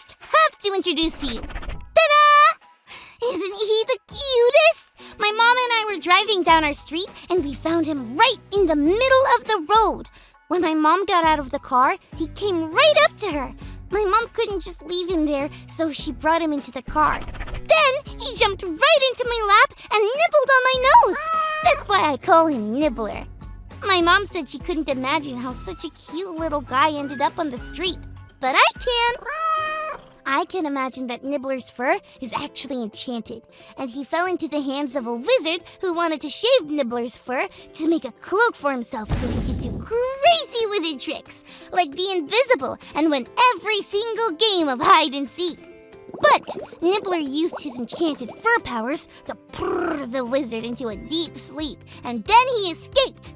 just have to introduce to you. Ta-da! Isn't he the cutest? My mom and I were driving down our street and we found him right in the middle of the road. When my mom got out of the car, he came right up to her. My mom couldn't just leave him there, so she brought him into the car. Then he jumped right into my lap and nibbled on my nose. That's why I call him Nibbler. My mom said she couldn't imagine how such a cute little guy ended up on the street. But I can. I can imagine that Nibbler's fur is actually enchanted, and he fell into the hands of a wizard who wanted to shave Nibbler's fur to make a cloak for himself so he could do crazy wizard tricks, like be invisible and win every single game of hide and seek. But Nibbler used his enchanted fur powers to purr the wizard into a deep sleep, and then he escaped.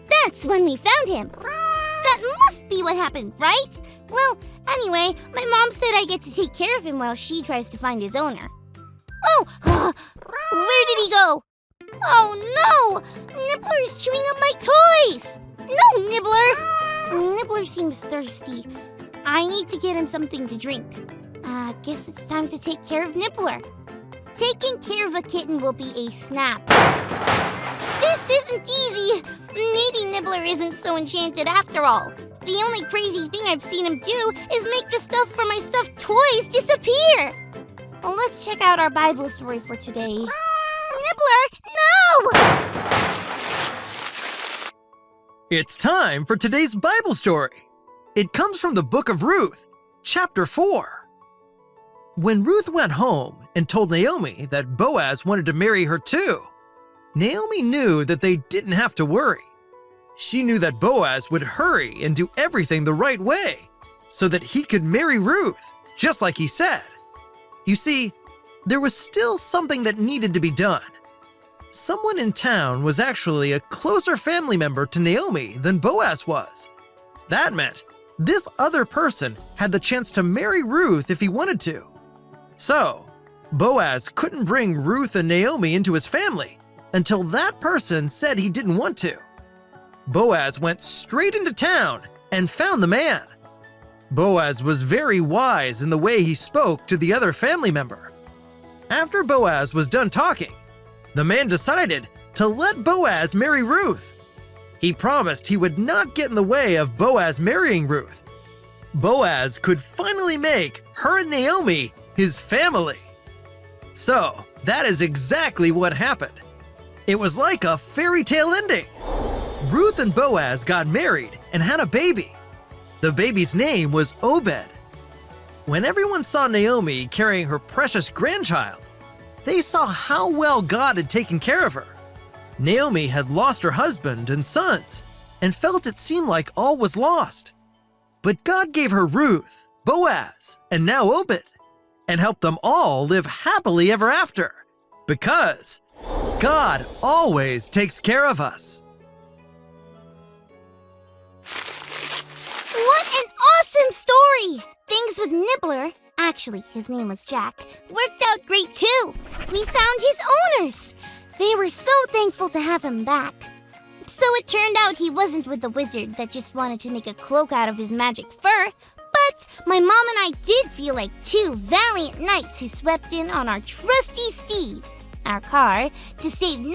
That's when we found him. That must be what happened, right? Well, anyway, my mom said I get to take care of him while she tries to find his owner. Oh, where did he go? Oh no! Nibbler is chewing up my toys! No, Nibbler! Nibbler seems thirsty. I need to get him something to drink. Guess it's time to take care of Nibbler. Taking care of a kitten will be a snap. This isn't easy. Maybe Nibbler isn't so enchanted after all. The only crazy thing I've seen him do is make the stuff from my stuffed toys disappear. Well, let's check out our Bible story for today. Nibbler, no! It's time for today's Bible story. It comes from the book of Ruth, chapter 4. When Ruth went home and told Naomi that Boaz wanted to marry her too, Naomi knew that they didn't have to worry. She knew that Boaz would hurry and do everything the right way so that he could marry Ruth, just like he said. You see, there was still something that needed to be done. Someone in town was actually a closer family member to Naomi than Boaz was. That meant this other person had the chance to marry Ruth if he wanted to. So, Boaz couldn't bring Ruth and Naomi into his family until that person said he didn't want to. Boaz went straight into town and found the man. Boaz was very wise in the way he spoke to the other family member. After Boaz was done talking, the man decided to let Boaz marry Ruth. He promised he would not get in the way of Boaz marrying Ruth. Boaz could finally make her and Naomi his family. So, that is exactly what happened. It was like a fairy tale ending. Ruth and Boaz got married and had a baby. The baby's name was Obed. When everyone saw Naomi carrying her precious grandchild, they saw how well God had taken care of her. Naomi had lost her husband and sons and felt it seemed like all was lost. But God gave her Ruth, Boaz, and now Obed, and helped them all live happily ever after, because God always takes care of us. What an awesome story! Things with Nibbler, actually his name was Jack, worked out great too. We found his owners. They were so thankful to have him back. So it turned out he wasn't with the wizard that just wanted to make a cloak out of his magic fur. But my mom and I did feel like two valiant knights who swept in on our trusty steed, our car, to save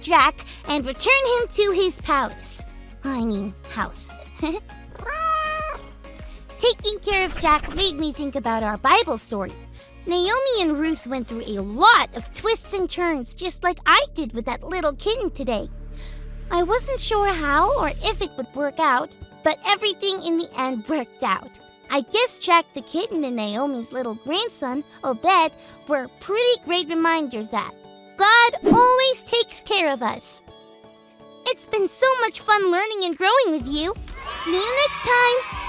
Jack, and return him to his palace. House. Taking care of Jack made me think about our Bible story. Naomi and Ruth went through a lot of twists and turns, just like I did with that little kitten today. I wasn't sure how or if it would work out, but everything in the end worked out. I guess Jack the kitten and Naomi's little grandson, Obed, were pretty great reminders that God always takes care of us. It's been so much fun learning and growing with you. See you next time!